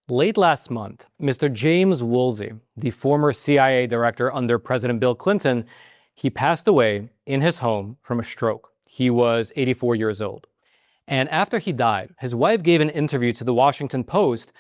Late last month, Mr. James Woolsey, the former CIA director under President Bill Clinton, he passed away in his home from a stroke. He was 84 years old. And after he died, his wife gave an interview to the Washington Post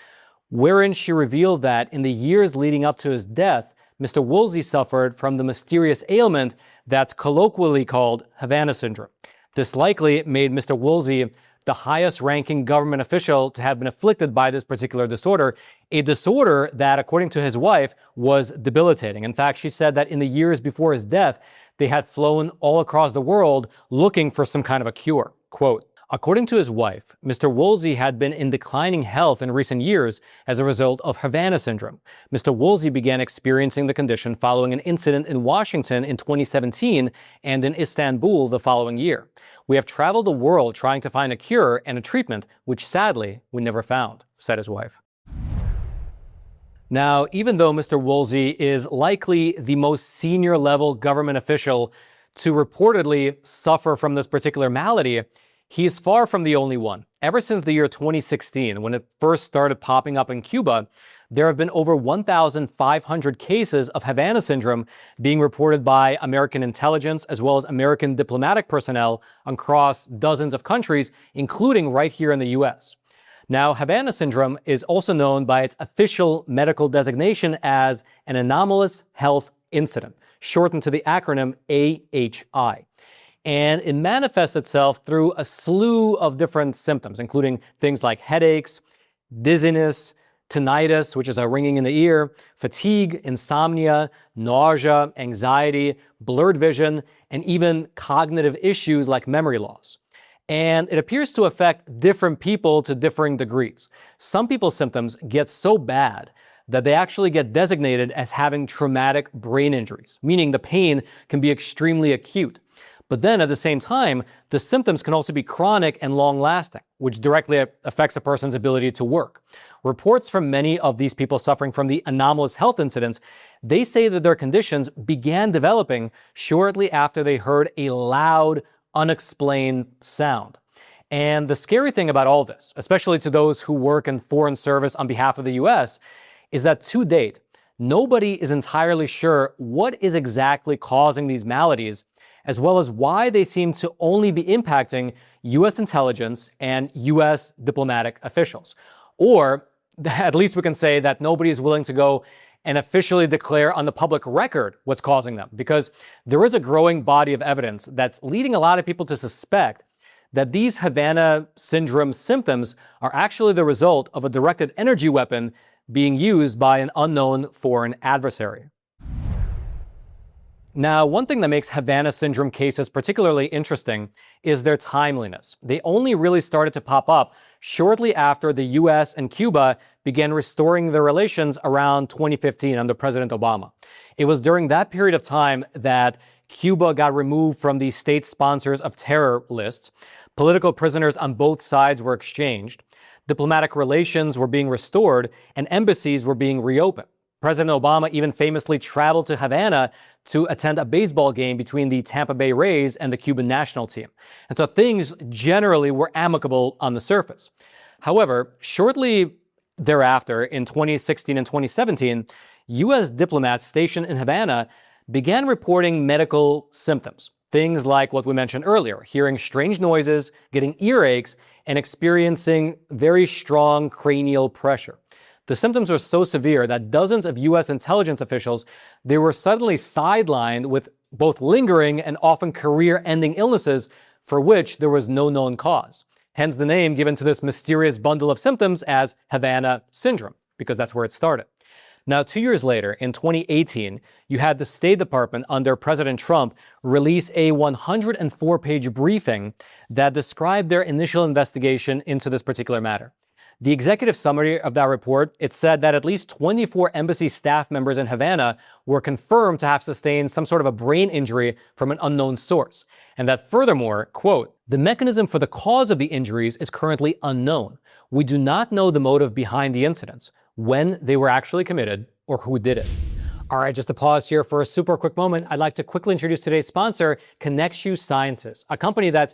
wherein she revealed that in the years leading up to his death, Mr. Woolsey suffered from the mysterious ailment that's colloquially called Havana Syndrome. This likely made Mr. Woolsey the highest-ranking government official to have been afflicted by this particular disorder, a disorder that, according to his wife, was debilitating. In fact, she said that in the years before his death, they had flown all across the world looking for some kind of a cure. Quote, according to his wife, Mr. Woolsey had been in declining health in recent years as a result of Havana Syndrome. Mr. Woolsey began experiencing the condition following an incident in Washington in 2017 and in Istanbul the following year. We have traveled the world trying to find a cure and a treatment, which sadly we never found, said his wife. Now, even though Mr. Woolsey is likely the most senior level government official to reportedly suffer from this particular malady, he is far from the only one. Ever since the year 2016, when it first started popping up in Cuba, there have been over 1,500 cases of Havana Syndrome being reported by American intelligence as well as American diplomatic personnel across dozens of countries, including right here in the US. Now, Havana Syndrome is also known by its official medical designation as an anomalous health incident, shortened to the acronym AHI. And it manifests itself through a slew of different symptoms, including things like headaches, dizziness, tinnitus, which is a ringing in the ear, fatigue, insomnia, nausea, anxiety, blurred vision, and even cognitive issues like memory loss. And it appears to affect different people to differing degrees. Some people's symptoms get so bad that they actually get designated as having traumatic brain injuries, meaning the pain can be extremely acute. But then at the same time, the symptoms can also be chronic and long-lasting, which directly affects a person's ability to work. Reports from many of these people suffering from the anomalous health incidents, they say that their conditions began developing shortly after they heard a loud, unexplained sound. And the scary thing about all this, especially to those who work in foreign service on behalf of the US, is that to date, nobody is entirely sure what is exactly causing these maladies, as well as why they seem to only be impacting US intelligence and US diplomatic officials. Or at least we can say that nobody is willing to go and officially declare on the public record what's causing them, because there is a growing body of evidence that's leading a lot of people to suspect that these Havana Syndrome symptoms are actually the result of a directed energy weapon being used by an unknown foreign adversary. Now, one thing that makes Havana Syndrome cases particularly interesting is their timeliness. They only really started to pop up shortly after the US and Cuba began restoring their relations around 2015 under President Obama. It was during that period of time that Cuba got removed from the state sponsors of terror lists, political prisoners on both sides were exchanged, diplomatic relations were being restored, and embassies were being reopened. President Obama even famously traveled to Havana to attend a baseball game between the Tampa Bay Rays and the Cuban national team. And so things generally were amicable on the surface. However, shortly thereafter, in 2016 and 2017, U.S. diplomats stationed in Havana began reporting medical symptoms. Things like what we mentioned earlier, hearing strange noises, getting earaches, and experiencing very strong cranial pressure. The symptoms were so severe that dozens of U.S. intelligence officials, they were suddenly sidelined with both lingering and often career-ending illnesses for which there was no known cause. Hence the name given to this mysterious bundle of symptoms as Havana Syndrome, because that's where it started. Now, 2 years later, in 2018, you had the State Department under President Trump release a 104-page briefing that described their initial investigation into this particular matter. The executive summary of that report, it said that at least 24 embassy staff members in Havana were confirmed to have sustained some sort of a brain injury from an unknown source. And that furthermore, quote, the mechanism for the cause of the injuries is currently unknown. We do not know the motive behind the incidents, when they were actually committed, or who did it. All right, just to pause here for a super quick moment, I'd like to quickly introduce today's sponsor, ConnectU Sciences, a company that's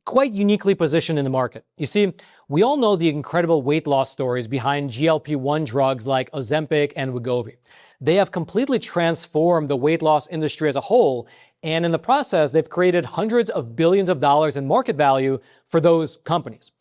quite uniquely positioned in the market. You see, we all know the incredible weight loss stories behind GLP-1 drugs like Ozempic and Wegovy. They have completely transformed the weight loss industry as a whole, and in the process, they've created hundreds of billions of dollars in market value for those companies.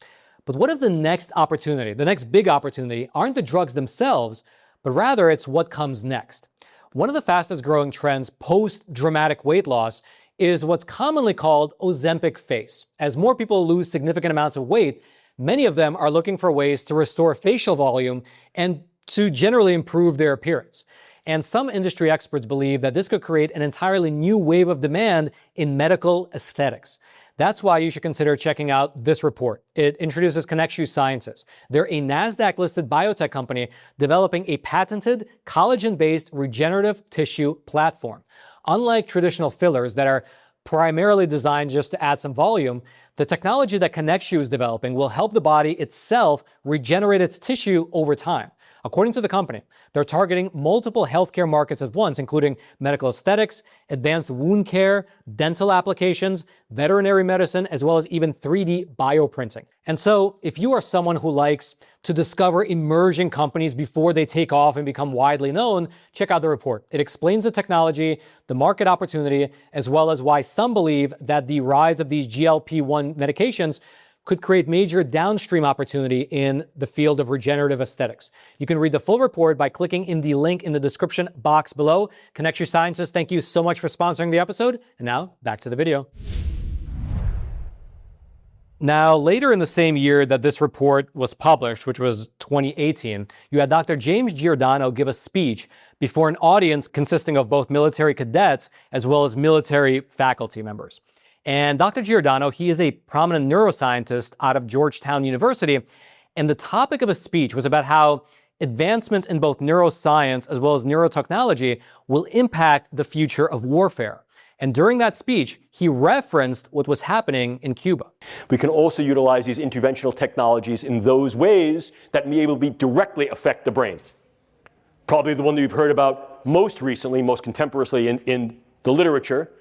But what if the next opportunity, the next big opportunity, aren't the drugs themselves, but rather it's what comes next? One of the fastest growing trends post-dramatic weight loss is what's commonly called Ozempic face. As more people lose significant amounts of weight, many of them are looking for ways to restore facial volume and to generally improve their appearance. And some industry experts believe that this could create an entirely new wave of demand in medical aesthetics. That's why you should consider checking out this report. It introduces Connexu Sciences. They're a NASDAQ-listed biotech company developing a patented collagen-based regenerative tissue platform. Unlike traditional fillers that are primarily designed just to add some volume, the technology that Connexu is developing will help the body itself regenerate its tissue over time. According to the company, they're targeting multiple healthcare markets at once, including medical aesthetics, advanced wound care, dental applications, veterinary medicine, as well as even 3D bioprinting. And so, if you are someone who likes to discover emerging companies before they take off and become widely known, check out the report. It explains the technology, the market opportunity, as well as why some believe that the rise of these GLP-1 medications could create major downstream opportunity in the field of regenerative aesthetics. You can read the full report by clicking in the link in the description box below. Connexu Sciences, thank you so much for sponsoring the episode. And now, back to the video. Now, later in the same year that this report was published, which was 2018, you had Dr. James Giordano give a speech before an audience consisting of both military cadets as well as military faculty members. And Dr. Giordano, he is a prominent neuroscientist out of Georgetown University, and the topic of his speech was about how advancements in both neuroscience as well as neurotechnology will impact the future of warfare. And during that speech, he referenced what was happening in Cuba. We can also utilize these interventional technologies in those ways that may able to directly affect the brain. Probably the one that you've heard about most recently, most contemporaneously in the literature,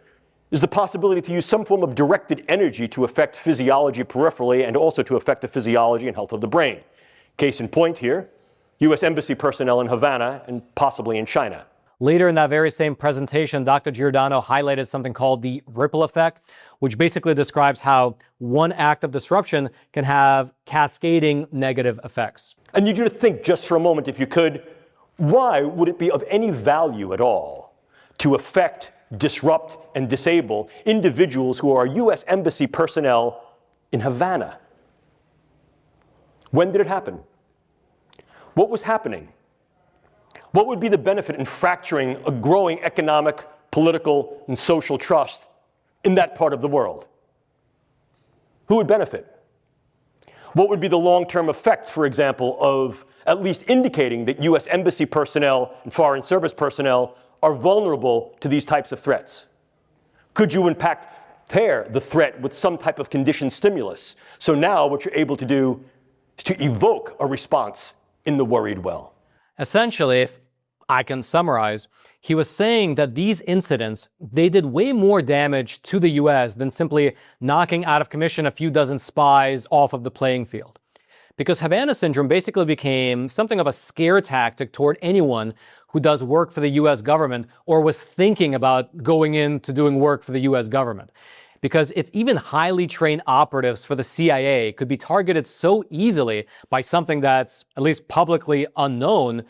is the possibility to use some form of directed energy to affect physiology peripherally and also to affect the physiology and health of the brain. Case in point here, U.S. Embassy personnel in Havana and possibly in China. Later in that very same presentation, Dr. Giordano highlighted something called the ripple effect, which basically describes how one act of disruption can have cascading negative effects. I need you to think just for a moment, if you could, why would it be of any value at all to affect, disrupt, and disable individuals who are U.S. Embassy personnel in Havana? When did it happen? What was happening? What would be the benefit in fracturing a growing economic, political, and social trust in that part of the world? Who would benefit? What would be the long-term effects, for example, of at least indicating that U.S. Embassy personnel and Foreign Service personnel are vulnerable to these types of threats? Could you, in fact, pair the threat with some type of conditioned stimulus? So now what you're able to do is to evoke a response in the worried well. Essentially, if I can summarize, he was saying that these incidents, they did way more damage to the U.S. than simply knocking out of commission a few dozen spies off of the playing field. Because Havana Syndrome basically became something of a scare tactic toward anyone who does work for the U.S. government or was thinking about going into doing work for the U.S. government. Because if even highly trained operatives for the CIA could be targeted so easily by something that's at least publicly unknown,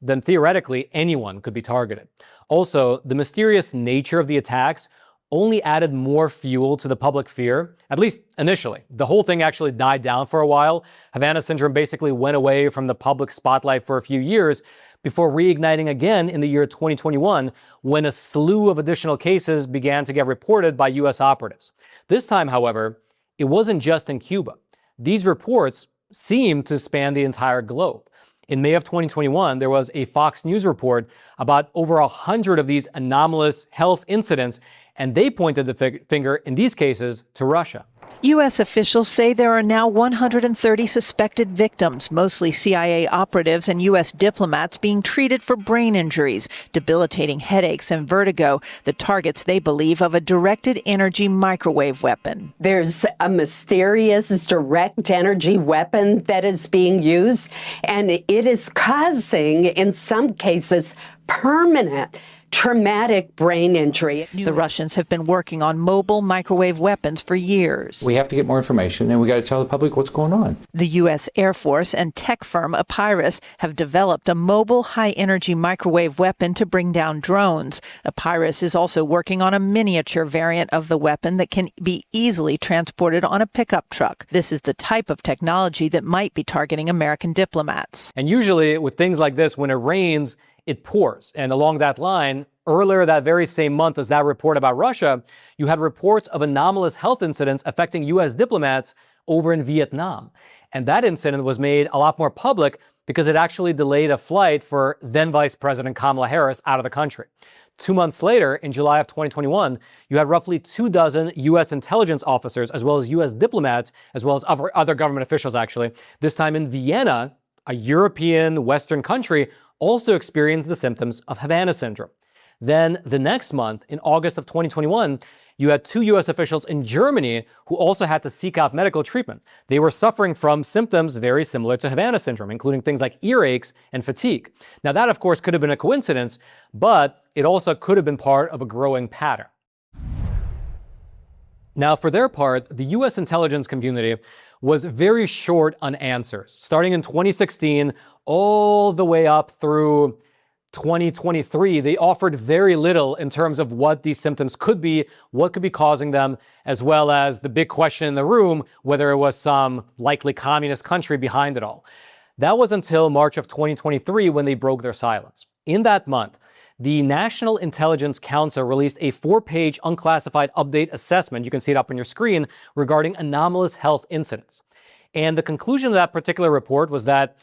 then theoretically anyone could be targeted. Also, the mysterious nature of the attacks only added more fuel to the public fear, at least initially. The whole thing actually died down for a while. Havana Syndrome basically went away from the public spotlight for a few years before reigniting again in the year 2021 when a slew of additional cases began to get reported by U.S. operatives. This time, however, it wasn't just in Cuba. These reports seemed to span the entire globe. In May of 2021, there was a Fox News report about over 100 of these anomalous health incidents, And they pointed the finger, in these cases, to Russia. U.S. officials say there are now 130 suspected victims, mostly CIA operatives and U.S. diplomats being treated for brain injuries, debilitating headaches and vertigo, the targets they believe of a directed energy microwave weapon. There's a mysterious direct energy weapon that is being used, and it is causing, in some cases, permanent traumatic brain injury. The Russians have been working on mobile microwave weapons for years. We have to get more information, and we got to tell the public what's going on. The U.S. Air Force and tech firm Epirus have developed a mobile high-energy microwave weapon to bring down drones. Epirus is also working on a miniature variant of the weapon that can be easily transported on a pickup truck. This is the type of technology that might be targeting American diplomats. And usually with things like this, when it rains, it pours. And along that line, earlier that very same month as that report about Russia, you had reports of anomalous health incidents affecting U.S. diplomats over in Vietnam. And that incident was made a lot more public because it actually delayed a flight for then Vice President Kamala Harris out of the country. 2 months later, in July of 2021, you had roughly 24 U.S. intelligence officers, as well as U.S. diplomats, as well as other government officials, actually, this time in Vienna, a European Western country, also experienced the symptoms of Havana Syndrome. Then the next month, in August of 2021, you had 2 U.S. officials in Germany who also had to seek out medical treatment. They were suffering from symptoms very similar to Havana Syndrome, including things like earaches and fatigue. Now that, of course, could have been a coincidence, but it also could have been part of a growing pattern. Now, for their part, the U.S. intelligence community was very short on answers, starting in 2016 all the way up through 2023. They offered very little in terms of what these symptoms could be, what could be causing them, as well as the big question in the room, whether it was some likely communist country behind it all. That was until March of 2023 when they broke their silence. In that month, the National Intelligence Council released a 4-page unclassified update assessment, you can see it up on your screen, regarding anomalous health incidents. And the conclusion of that particular report was that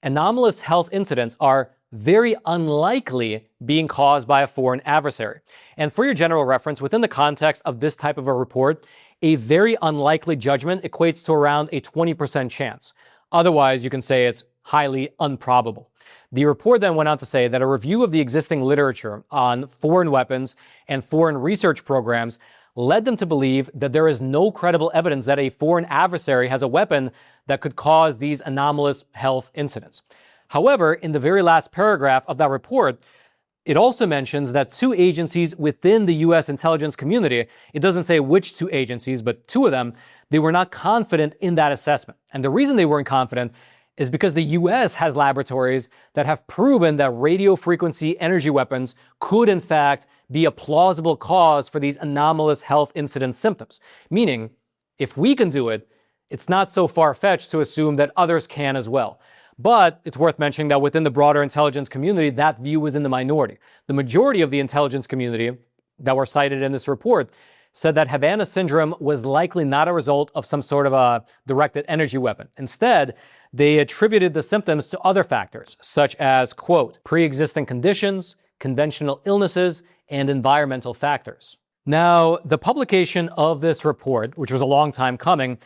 anomalous health incidents are very unlikely being caused by a foreign adversary. And for your general reference, within the context of this type of a report, a very unlikely judgment equates to around a 20% chance. Otherwise, you can say it's highly improbable. The report then went on to say that a review of the existing literature on foreign weapons and foreign research programs led them to believe that there is no credible evidence that a foreign adversary has a weapon that could cause these anomalous health incidents. However, in the very last paragraph of that report, it also mentions that 2 agencies within the U.S. intelligence community, it doesn't say which 2 agencies, but 2 of them, they were not confident in that assessment. And the reason they weren't confident is because the U.S. has laboratories that have proven that radio frequency energy weapons could, in fact, be a plausible cause for these anomalous health incident symptoms. Meaning, if we can do it, it's not so far-fetched to assume that others can as well. But it's worth mentioning that within the broader intelligence community, that view was in the minority. The majority of the intelligence community that were cited in this report said that Havana Syndrome was likely not a result of some sort of a directed energy weapon. Instead, they attributed the symptoms to other factors, such as, quote, pre-existing conditions, conventional illnesses, and environmental factors. Now, the publication of this report, which was a long time coming,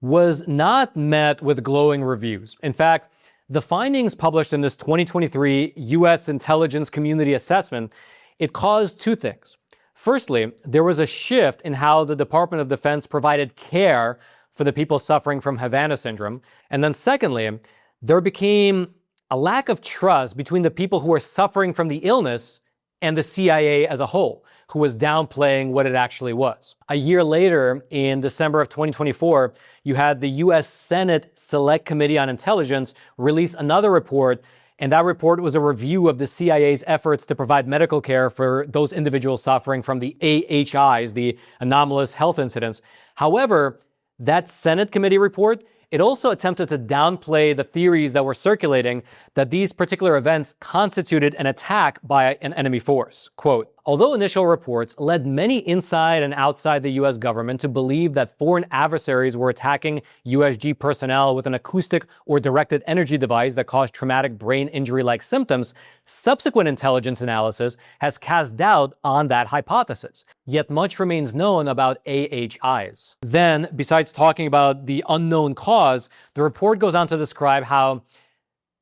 was not met with glowing reviews. In fact, the findings published in this 2023 U.S. intelligence community assessment, it caused 2 things. Firstly, there was a shift in how the Department of Defense provided care for the people suffering from Havana Syndrome. And then secondly, there became a lack of trust between the people who were suffering from the illness and the CIA as a whole, who was downplaying what it actually was. A year later, in December of 2024, you had the U.S. Senate Select Committee on Intelligence release another report, and that report was a review of the CIA's efforts to provide medical care for those individuals suffering from the AHIs, the anomalous health incidents. However, that Senate committee report, it also attempted to downplay the theories that were circulating that these particular events constituted an attack by an enemy force. Quote, Although initial reports led many inside and outside the US government to believe that foreign adversaries were attacking USG personnel with an acoustic or directed energy device that caused traumatic brain injury-like symptoms, subsequent intelligence analysis has cast doubt on that hypothesis. Yet much remains known about AHIs. Then, besides talking about the unknown cause, the report goes on to describe how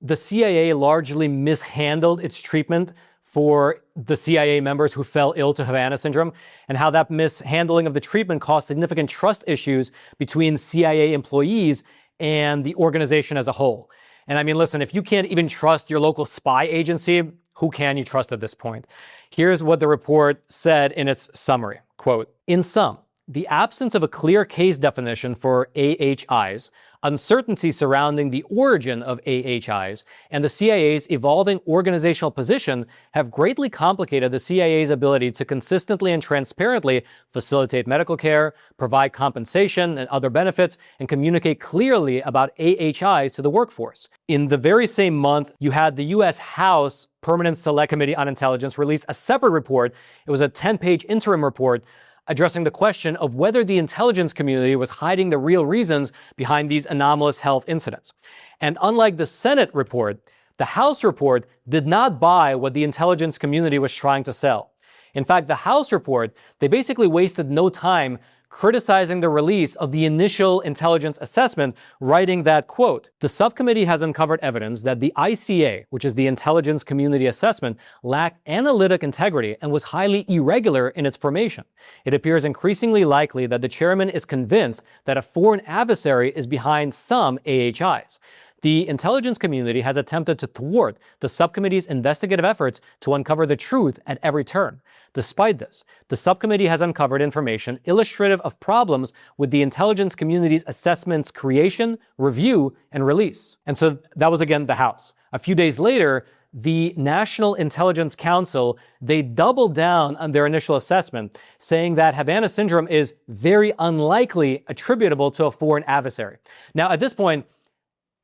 the CIA largely mishandled its treatment for the CIA members who fell ill to Havana Syndrome, and how that mishandling of the treatment caused significant trust issues between CIA employees and the organization as a whole. And I mean, listen, if you can't even trust your local spy agency, who can you trust at this point? Here's what the report said in its summary. Quote, "In sum, the absence of a clear case definition for AHIs, uncertainty surrounding the origin of AHIs, and the CIA's evolving organizational position have greatly complicated the CIA's ability to consistently and transparently facilitate medical care, provide compensation and other benefits, and communicate clearly about AHIs to the workforce." In the very same month, you had the U.S. House Permanent Select Committee on Intelligence release a separate report. It was a 10-page interim report addressing the question of whether the intelligence community was hiding the real reasons behind these anomalous health incidents. And unlike the Senate report, the House report did not buy what the intelligence community was trying to sell. In fact, the House report, they basically wasted no time criticizing the release of the initial intelligence assessment, writing that, quote, "The subcommittee has uncovered evidence that the ICA, which is the intelligence community assessment, lacked analytic integrity and was highly irregular in its formation. It appears increasingly likely that the chairman is convinced that a foreign adversary is behind some AHIs. The intelligence community has attempted to thwart the subcommittee's investigative efforts to uncover the truth at every turn. Despite this, the subcommittee has uncovered information illustrative of problems with the intelligence community's assessment's creation, review, and release." And so that was again the House. A few days later, the National Intelligence Council, they doubled down on their initial assessment, saying that Havana Syndrome is very unlikely attributable to a foreign adversary. Now, at this point,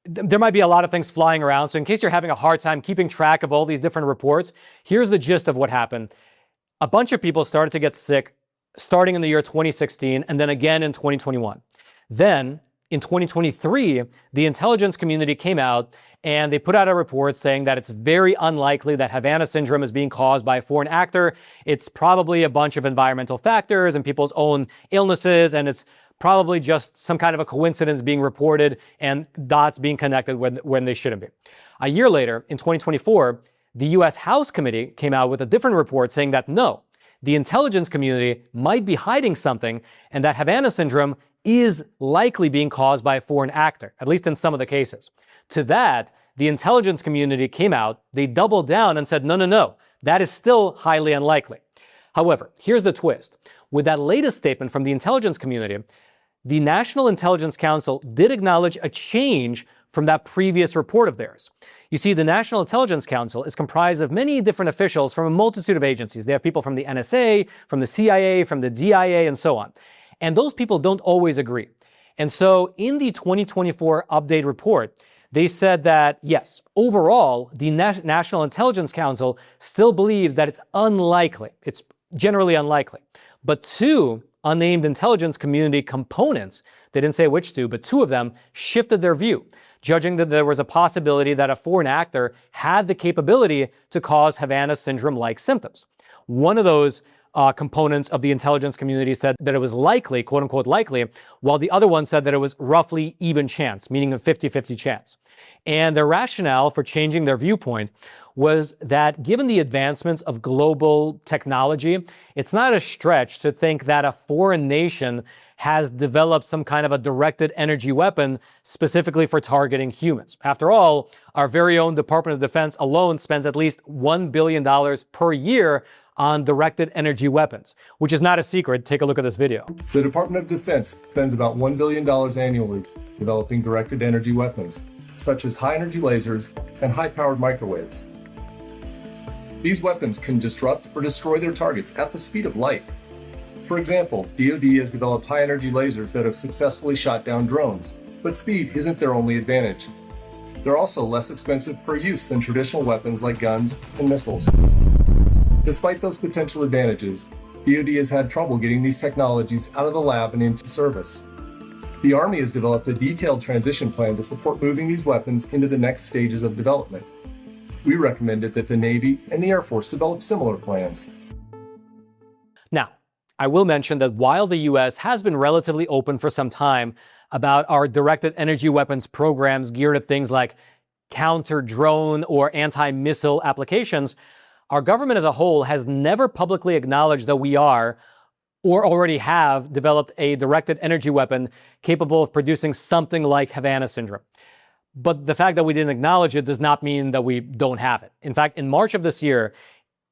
there might be a lot of things flying around, so in case you're having a hard time keeping track of all these different reports, here's the gist of what happened. A bunch of people started to get sick starting in the year 2016 and then again in 2021. Then, in 2023, the intelligence community came out and they put out a report saying that it's very unlikely that Havana Syndrome is being caused by a foreign actor. It's probably a bunch of environmental factors and people's own illnesses, and it's probably just some kind of a coincidence being reported and dots being connected when they shouldn't be. A year later, in 2024, the U.S. House Committee came out with a different report saying that no, the intelligence community might be hiding something and that Havana Syndrome is likely being caused by a foreign actor, at least in some of the cases. To that, the intelligence community came out, they doubled down and said, no, that is still highly unlikely. However, here's the twist. With that latest statement from the intelligence community, the National Intelligence Council did acknowledge a change from that previous report of theirs. You see, the National Intelligence Council is comprised of many different officials from a multitude of agencies. They have people from the NSA, from the CIA, from the DIA, and so on. And those people don't always agree. And so in the 2024 update report, they said that, yes, overall, the National Intelligence Council still believes that it's unlikely. It's generally unlikely. But two unnamed intelligence community components, they didn't say which two, but two of them shifted their view, judging that there was a possibility that a foreign actor had the capability to cause Havana Syndrome-like symptoms. One of those components of the intelligence community said that it was likely, quote unquote likely, while the other one said that it was roughly even chance, meaning a 50-50 chance. And their rationale for changing their viewpoint was that given the advancements of global technology, it's not a stretch to think that a foreign nation has developed some kind of a directed energy weapon specifically for targeting humans. After all, our very own Department of Defense alone spends at least $1 billion per year on directed energy weapons, which is not a secret. Take a look at this video. The Department of Defense spends about $1 billion annually developing directed energy weapons, such as high-energy lasers and high-powered microwaves. These weapons can disrupt or destroy their targets at the speed of light. For example, DoD has developed high-energy lasers that have successfully shot down drones, but speed isn't their only advantage. They're also less expensive per use than traditional weapons like guns and missiles. Despite those potential advantages, DoD has had trouble getting these technologies out of the lab and into service. The Army has developed a detailed transition plan to support moving these weapons into the next stages of development. We recommended that the Navy and the Air Force develop similar plans. Now, I will mention that while the U.S. has been relatively open for some time about our directed energy weapons programs geared at things like counter-drone or anti-missile applications, our government as a whole has never publicly acknowledged that we are or already have developed a directed energy weapon capable of producing something like Havana Syndrome. But the fact that we didn't acknowledge it does not mean that we don't have it. In fact, in March of this year,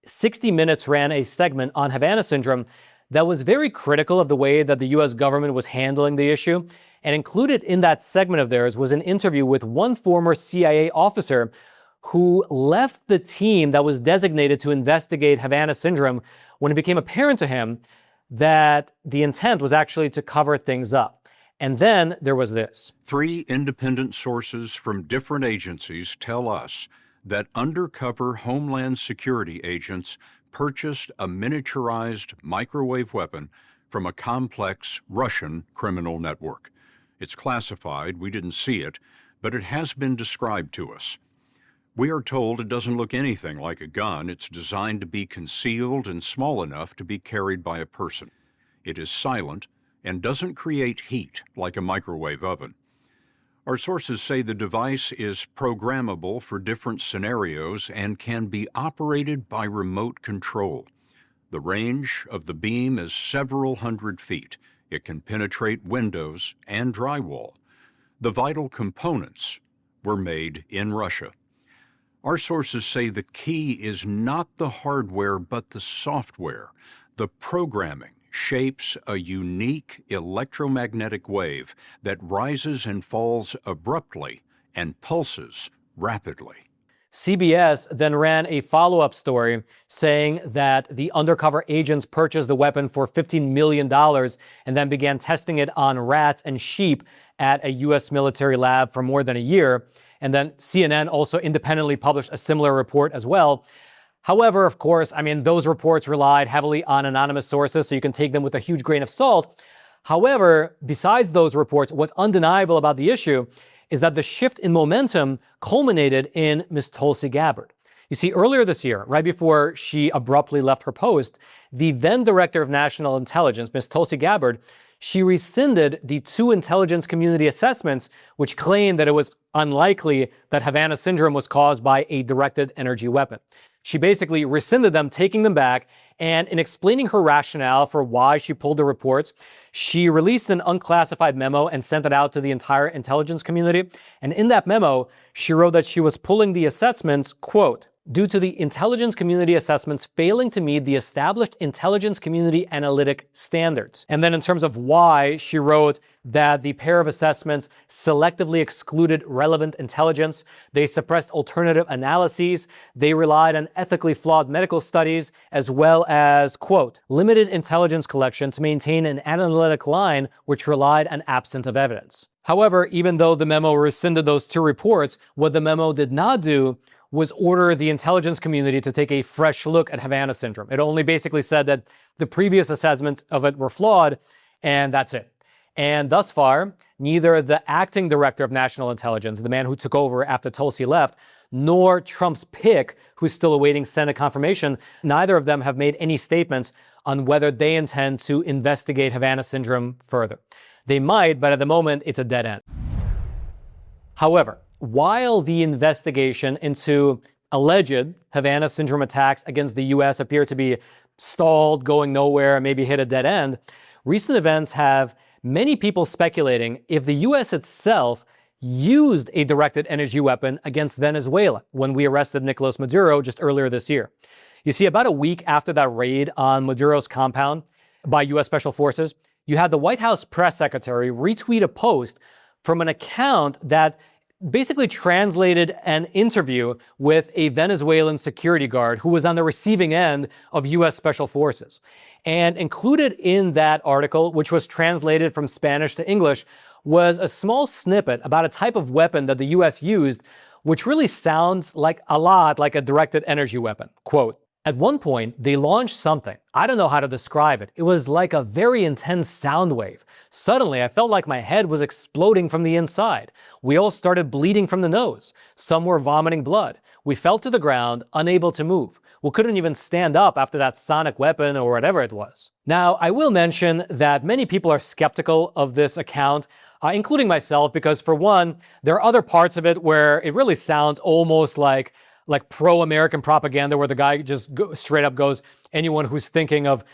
60 Minutes ran a segment on Havana Syndrome that was very critical of the way that the U.S. government was handling the issue. And included in that segment of theirs was an interview with one former CIA officer who left the team that was designated to investigate Havana Syndrome when it became apparent to him that the intent was actually to cover things up. And then there was this. 3 independent sources from different agencies tell us that undercover Homeland Security agents purchased a miniaturized microwave weapon from a complex Russian criminal network. It's classified, we didn't see it, but it has been described to us. We are told it doesn't look anything like a gun. It's designed to be concealed and small enough to be carried by a person. It is silent and doesn't create heat like a microwave oven. Our sources say the device is programmable for different scenarios and can be operated by remote control. The range of the beam is several hundred feet. It can penetrate windows and drywall. The vital components were made in Russia. Our sources say the key is not the hardware, but the software. The programming shapes a unique electromagnetic wave that rises and falls abruptly and pulses rapidly. CBS then ran a follow-up story saying that the undercover agents purchased the weapon for $15 million and then began testing it on rats and sheep at a U.S. military lab for more than a year. And then CNN also independently published a similar report as well. However, of course, those reports relied heavily on anonymous sources, so you can take them with a huge grain of salt. However, besides those reports, what's undeniable about the issue is that the shift in momentum culminated in Ms. Tulsi Gabbard. You see, earlier this year, right before she abruptly left her post, the then Director of National Intelligence, Ms. Tulsi Gabbard, she rescinded the 2 intelligence community assessments which claimed that it was unlikely that Havana Syndrome was caused by a directed energy weapon. She basically rescinded them, taking them back, and in explaining her rationale for why she pulled the reports, she released an unclassified memo and sent it out to the entire intelligence community. And in that memo, she wrote that she was pulling the assessments, quote, due to the intelligence community assessments failing to meet the established intelligence community analytic standards. And then in terms of why, she wrote that the pair of assessments selectively excluded relevant intelligence, they suppressed alternative analyses, they relied on ethically flawed medical studies, as well as, quote, limited intelligence collection to maintain an analytic line which relied on absence of evidence. However, even though the memo rescinded those 2 reports, what the memo did not do was order the intelligence community to take a fresh look at Havana Syndrome. It only basically said that the previous assessments of it were flawed, and that's it. And thus far, neither the acting Director of National Intelligence, the man who took over after Tulsi left, nor Trump's pick, who's still awaiting Senate confirmation, neither of them have made any statements on whether they intend to investigate Havana Syndrome further. They might, but at the moment, it's a dead end. However, while the investigation into alleged Havana Syndrome attacks against the U.S. appear to be stalled, going nowhere, maybe hit a dead end, recent events have many people speculating if the U.S. itself used a directed energy weapon against Venezuela when we arrested Nicolas Maduro just earlier this year. You see, about a week after that raid on Maduro's compound by U.S. Special Forces, you had the White House press secretary retweet a post from an account that basically translated an interview with a Venezuelan security guard who was on the receiving end of U.S. Special Forces. And included in that article, which was translated from Spanish to English, was a small snippet about a type of weapon that the U.S. used, which really sounds like a lot like a directed energy weapon. Quote, At one point, they launched something. I don't know how to describe it. It was like a very intense sound wave. Suddenly, I felt like my head was exploding from the inside. We all started bleeding from the nose. Some were vomiting blood. We fell to the ground, unable to move. We couldn't even stand up after that sonic weapon or whatever it was. Now, I will mention that many people are skeptical of this account, including myself, because for one, there are other parts of it where it really sounds almost like pro-American propaganda, where the guy just straight up goes, anyone who's thinking of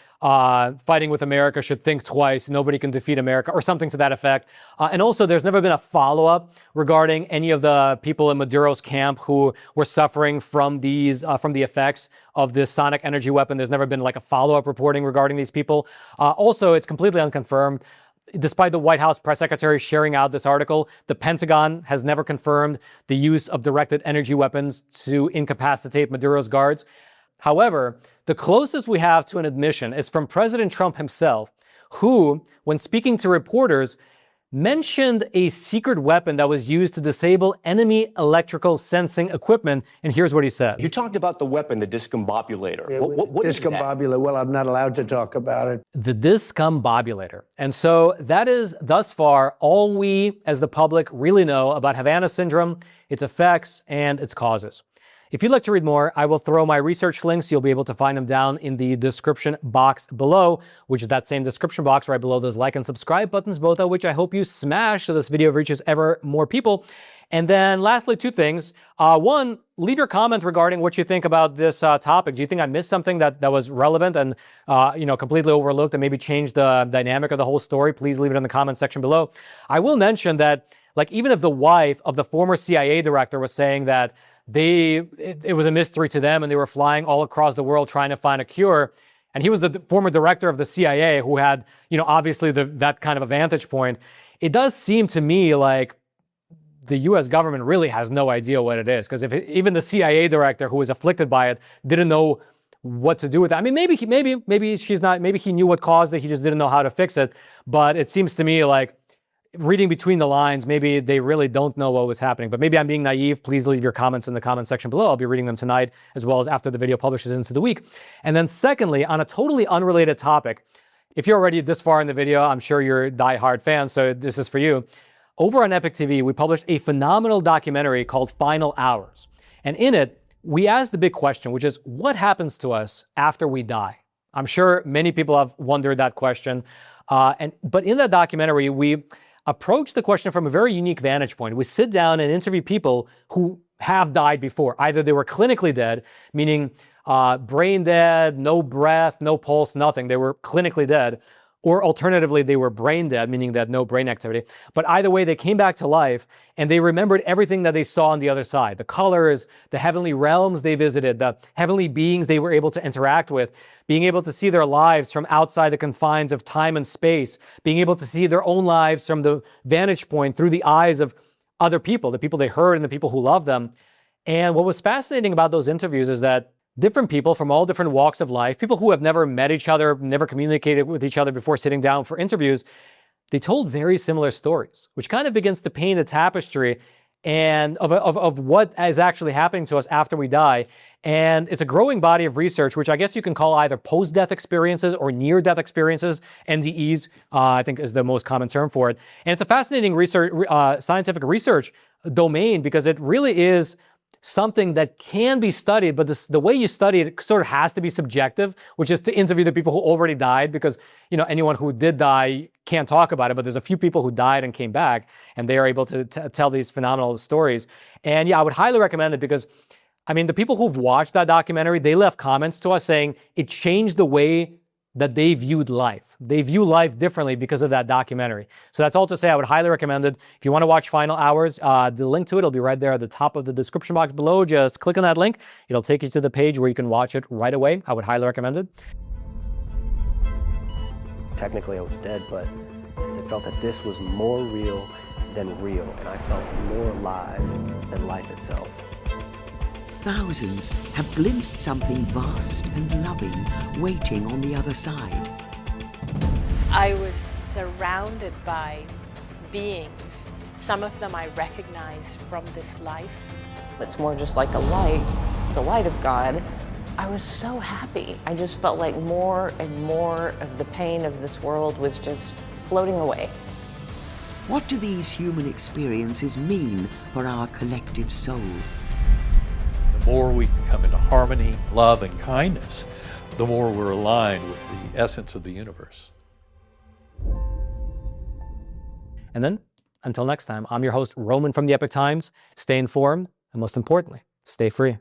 fighting with America should think twice, nobody can defeat America, or something to that effect. And also, there's never been a follow-up regarding any of the people in Maduro's camp who were suffering from the effects of this sonic energy weapon. There's never been like a follow-up reporting regarding these people. Also, it's completely unconfirmed. Despite the White House press secretary sharing out this article, the Pentagon has never confirmed the use of directed energy weapons to incapacitate Maduro's guards. However, the closest we have to an admission is from President Trump himself, who, when speaking to reporters, mentioned a secret weapon that was used to disable enemy electrical sensing equipment. And here's what he said. You talked about the weapon, the discombobulator. What is that? Discombobulator. Well, I'm not allowed to talk about it. The discombobulator. And so that is, thus far, all we, as the public, really know about Havana Syndrome, its effects, and its causes. If you'd like to read more, I will throw my research links. You'll be able to find them down in the description box below, which is that same description box right below those like and subscribe buttons, both of which I hope you smash so this video reaches ever more people. And then lastly, two things. One, leave your comment regarding what you think about this topic. Do you think I missed something that was relevant and completely overlooked and maybe changed the dynamic of the whole story? Please leave it in the comment section below. I will mention that, like, even if the wife of the former CIA director was saying that it was a mystery to them and they were flying all across the world trying to find a cure, and he was the former director of the CIA who had, obviously that kind of a vantage point, it does seem to me like the U.S. government really has no idea what it is. Because if even the CIA director who was afflicted by it didn't know what to do with it. I mean, maybe he knew what caused it, he just didn't know how to fix it. But it seems to me like, reading between the lines, maybe they really don't know what was happening. But maybe I'm being naive. Please leave your comments in the comment section below. I'll be reading them tonight, as well as after the video publishes into the week. And then secondly, on a totally unrelated topic, if you're already this far in the video, I'm sure you're a diehard fan, so this is for you. Over on Epic TV, we published a phenomenal documentary called Final Hours. And in it, we asked the big question, which is, what happens to us after we die? I'm sure many people have wondered that question. But in that documentary, we approach the question from a very unique vantage point. We sit down and interview people who have died before. Either they were clinically dead, meaning brain dead, no breath, no pulse, nothing. They were clinically dead. Or alternatively, they were brain dead, meaning they had no brain activity. But either way, they came back to life and they remembered everything that they saw on the other side. The colors, the heavenly realms they visited, the heavenly beings they were able to interact with, being able to see their lives from outside the confines of time and space, being able to see their own lives from the vantage point through the eyes of other people, the people they heard and the people who loved them. And what was fascinating about those interviews is that different people from all different walks of life, people who have never met each other, never communicated with each other before sitting down for interviews, they told very similar stories, which kind of begins to paint a tapestry and of what is actually happening to us after we die. And it's a growing body of research, which I guess you can call either post-death experiences or near-death experiences. NDEs, I think, is the most common term for it. And it's a fascinating research, scientific research domain, because it really is something that can be studied, but the way you study it sort of has to be subjective, which is to interview the people who already died, because anyone who did die can't talk about it, but there's a few people who died and came back, and they are able to tell these phenomenal stories. And yeah, I would highly recommend it, because the people who've watched that documentary, they left comments to us saying it changed the way that they viewed life. They view life differently because of that documentary. So that's all to say, I would highly recommend it. If you want to watch Final Hours, the link to it will be right there at the top of the description box below. Just click on that link. It'll take you to the page where you can watch it right away. I would highly recommend it. Technically, I was dead, but I felt that this was more real than real, and I felt more alive than life itself. Thousands have glimpsed something vast and loving waiting on the other side. I was surrounded by beings. Some of them I recognize from this life. It's more just like a light, the light of God, I was so happy. I just felt like more and more of the pain of this world was just floating away. What do these human experiences mean for our collective soul? The more we can come into harmony, love, and kindness, the more we're aligned with the essence of the universe. And then, until next time, I'm your host, Roman from the Epoch Times. Stay informed, and most importantly, stay free.